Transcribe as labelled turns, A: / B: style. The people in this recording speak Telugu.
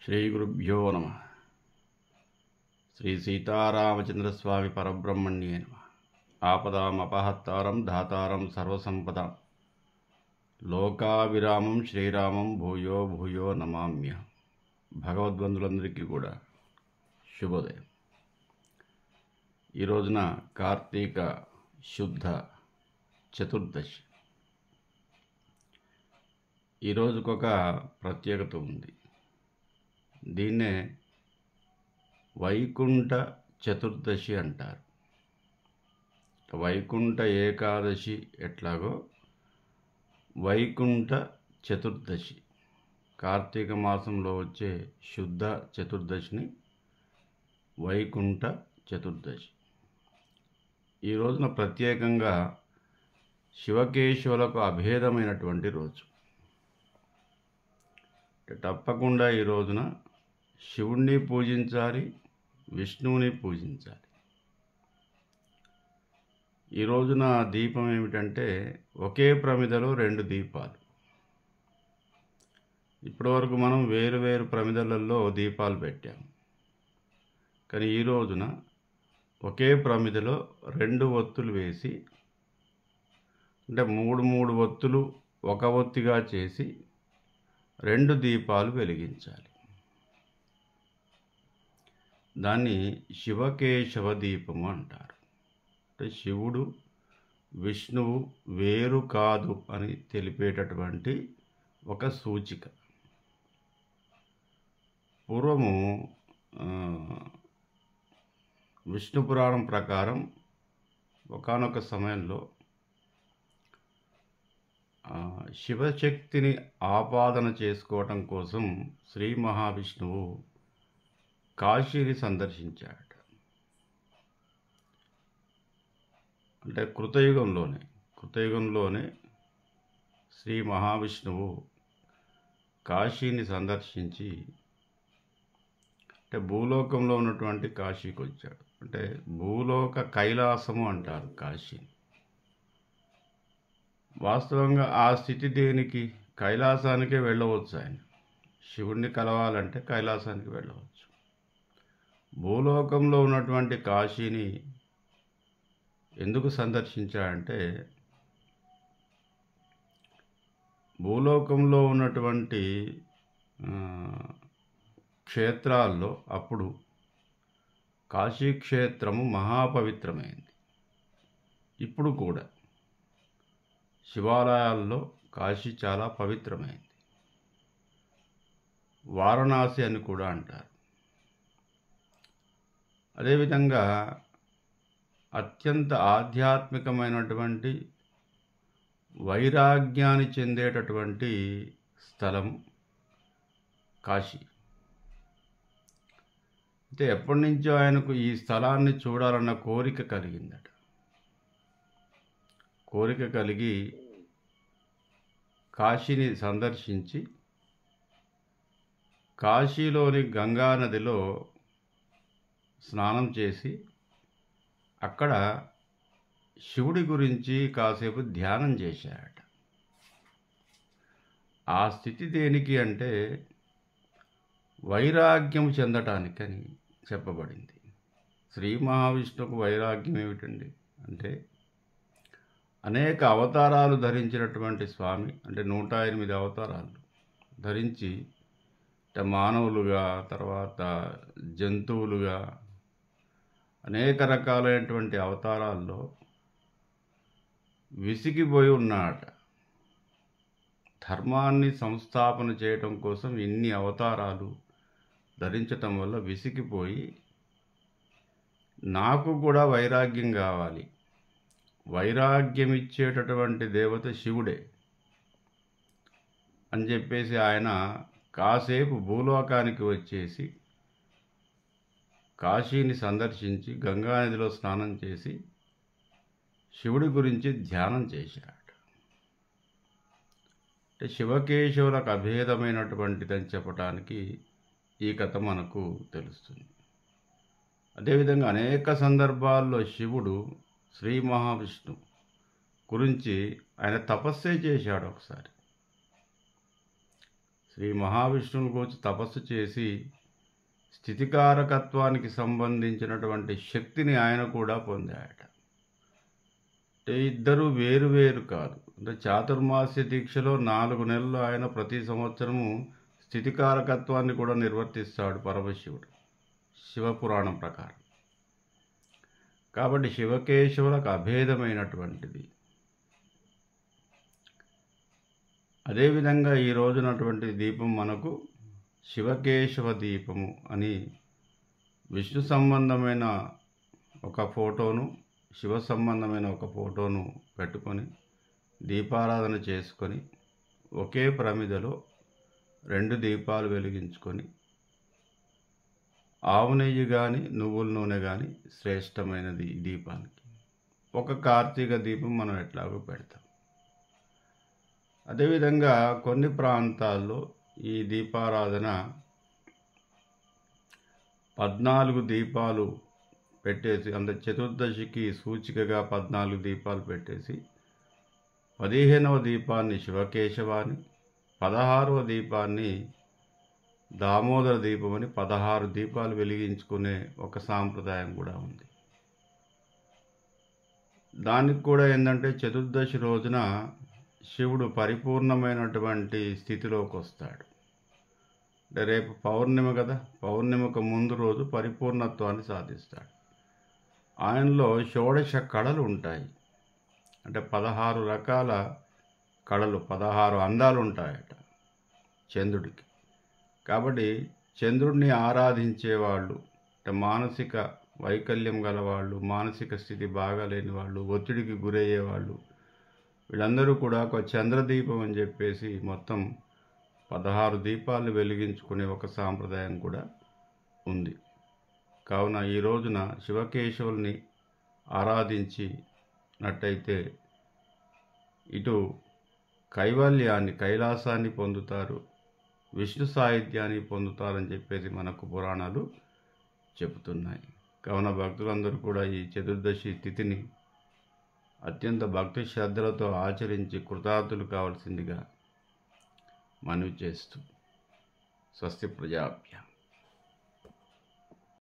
A: శ్రీ గురుభ్యో నమ. శ్రీ సీతారామచంద్రస్వామి పరబ్రహ్మణ్యే నమ. ఆపదామపహత్తారం ధాతారం సర్వసంపదాం లోకావిరామం శ్రీరామం భూయో భూయో నమామ్య. భగవద్బంధులందరికీ కూడా శుభోదయం. ఈ రోజున కార్తీక శుద్ధ చతుర్దశి. ఈ రోజుకొక ప్రత్యేకత ఉంది. దీన్నే వైకుంఠ చతుర్దశి అంటారు. వైకుంఠ ఏకాదశి ఎట్లాగో వైకుంఠ చతుర్దశి కార్తీక మాసంలో వచ్చే శుద్ధ చతుర్దశిని వైకుంఠ చతుర్దశి. ఈ రోజున ప్రత్యేకంగా శివకేశవులకు అభేదమైనటువంటి రోజు. తప్పకుండా ఈ రోజున శివుణ్ణి పూజించాలి, విష్ణువుని పూజించాలి. ఈ రోజున దీపం ఏమిటంటే ఒకే ప్రమిదలో 2 దీపాలు. ఇప్పటివరకు మనం వేరు వేరు ప్రమిదలలో దీపాలు పెట్టాం. కానీ ఈ రోజున ఒకే ప్రమిదలో 2 ఒత్తులు వేసి, అంటే 3 ఒత్తులు ఒక ఒత్తిగా చేసి 2 దీపాలు వెలిగించాలి. దాన్ని శివకేశవ దీపము అంటారు. అంటే శివుడు విష్ణువు వేరు కాదు అని తెలిపేటటువంటి ఒక సూచిక. పూర్వము విష్ణు పురాణం ప్రకారం ఒకానొక సమయంలో శివశక్తిని ఆపాదన చేసుకోవటం కోసం శ్రీ మహావిష్ణువు కాశీని సందర్శించాడు. అంటే కృతయుగంలోనే శ్రీ మహావిష్ణువు కాశీని సందర్శించి, అంటే భూలోకంలో ఉన్నటువంటి కాశీకి వచ్చాడు. అంటే భూలోక కైలాసము అంటారు కాశీని. వాస్తవంగా ఆ స్థితి దేనికి? కైలాసానికే వెళ్ళవచ్చు. ఆయన శివుణ్ణి కలవాలంటే కైలాసానికి వెళ్ళవచ్చు. భూలోకంలో ఉన్నటువంటి కాశీని ఎందుకు సందర్శించాడంటే, భూలోకంలో ఉన్నటువంటి క్షేత్రాల్లో అప్పుడు కాశీక్షేత్రము మహాపవిత్రమైంది. ఇప్పుడు కూడా శివాలయాల్లో కాశీ చాలా పవిత్రమైంది. వారణాసి అని కూడా అంటారు. అదేవిధంగా అత్యంత ఆధ్యాత్మికమైనటువంటి వైరాగ్యాన్ని చెందేటటువంటి స్థలం కాశీ. అయితే ఎప్పటి నుంచో ఆయనకు ఈ స్థలాన్ని చూడాలన్న కోరిక కలిగిందట. కోరిక కలిగి కాశీని సందర్శించి కాశీలోని గంగా నదిలో స్నానం చేసి అక్కడ శివుడి గురించి కాసేపు ధ్యానం చేశాడట. ఆ స్థితి దేనికి అంటే వైరాగ్యం చెందటానికని చెప్పబడింది. శ్రీ మహావిష్ణువుకు వైరాగ్యం ఏమిటండి అంటే, అనేక అవతారాలు ధరించినటువంటి స్వామి. అంటే 108 అవతారాలు ధరించి, మానవులుగా, తర్వాత జంతువులుగా, అనేక రకాలైనటువంటి అవతారాల్లో విసిగిపోయి ఉన్నాడట. ధర్మాన్ని సంస్థాపన చేయటం కోసం ఇన్ని అవతారాలు ధరించటం వల్ల విసిగిపోయి, నాకు కూడా వైరాగ్యం కావాలి, వైరాగ్యం ఇచ్చేటటువంటి దేవత శివుడే అని చెప్పేసి ఆయన కాసేపు భూలోకానికి వచ్చేసి కాశీని సందర్శించి గంగానదిలో స్నానం చేసి శివుడి గురించి ధ్యానం చేశాడు. అంటే శివకేశవులకు అభేదమైనటువంటిదని చెప్పటానికి ఈ కథ మనకు తెలుస్తుంది. అదేవిధంగా అనేక సందర్భాల్లో శివుడు శ్రీ మహావిష్ణువు గురించి ఆయన తపస్సే చేశాడు. ఒకసారి శ్రీ మహావిష్ణువుని గురించి తపస్సు చేసి స్థితికారకత్వానికి సంబంధించినటువంటి శక్తిని ఆయన కూడా పొందాడట. అంటే ఇద్దరు వేరు వేరు కాదు. అంటే చాతుర్మాస్య దీక్షలో 4 నెలలు ఆయన ప్రతి సంవత్సరము స్థితికారకత్వాన్ని కూడా నిర్వర్తిస్తాడు పరమశివుడు శివపురాణం ప్రకారం. కాబట్టి శివకేశవులకు అభేదమైనటువంటిది. అదేవిధంగా ఈ రోజునటువంటి దీపం మనకు శివకేశవ దీపము అని విష్ణు సంబంధమైన ఒక ఫోటోను, శివ సంబంధమైన ఒక ఫోటోను పెట్టుకొని దీపారాధన చేసుకొని ఒకే ప్రమిదలో 2 దీపాలు వెలిగించుకొని ఆవు నెయ్యి కానీ నువ్వుల నూనె కానీ శ్రేష్టమైనది ఈ దీపానికి. ఒక కార్తీక దీపం మనం ఎట్లాగో పెడతాం. అదేవిధంగా కొన్ని ప్రాంతాల్లో ఈ దీపారాధన 14 దీపాలు పెట్టేసి, అంత చతుర్దశికి సూచికగా 14 దీపాలు పెట్టేసి 15వ దీపాన్ని శివకేశవాన్ని, 16వ దీపాన్ని దామోదర దీపమని 16 దీపాలు వెలిగించుకునే ఒక సాంప్రదాయం కూడా ఉంది. దానికి కూడా ఏంటంటే చతుర్దశి రోజున శివుడు పరిపూర్ణమైనటువంటి స్థితిలోకి వస్తాడు. అంటే రేపు పౌర్ణిమ కదా, పౌర్ణిమకు ముందు రోజు పరిపూర్ణత్వాన్ని సాధిస్తాడు. ఆయనలో షోడశ కళలు ఉంటాయి. అంటే 16 రకాల కళలు, 16 అందాలు ఉంటాయట చంద్రుడికి. కాబట్టి చంద్రుడిని ఆరాధించేవాళ్ళు, అంటే మానసిక వైకల్యం గలవాళ్ళు, మానసిక స్థితి బాగాలేని వాళ్ళు, ఒత్తిడికి గురయ్యేవాళ్ళు, వీళ్ళందరూ కూడా ఒక చంద్రదీపం అని చెప్పేసి మొత్తం 16 దీపాలు వెలిగించుకునే ఒక సాంప్రదాయం కూడా ఉంది. కావున ఈ రోజున శివకేశవుల్ని ఆరాధించినట్టయితే ఇటు కైవల్యాన్ని, కైలాసాన్ని పొందుతారు, విష్ణు సాహిత్యాన్ని పొందుతారని చెప్పేసి మనకు పురాణాలు చెబుతున్నాయి. కావున భక్తులందరూ కూడా ఈ చతుర్దశి తిథిని అత్యంత భక్తి శ్రద్ధలతో ఆచరించి కృతార్థులు కావాల్సిందిగా మనవి చేస్తూ స్వస్తి ప్రజాభ్య.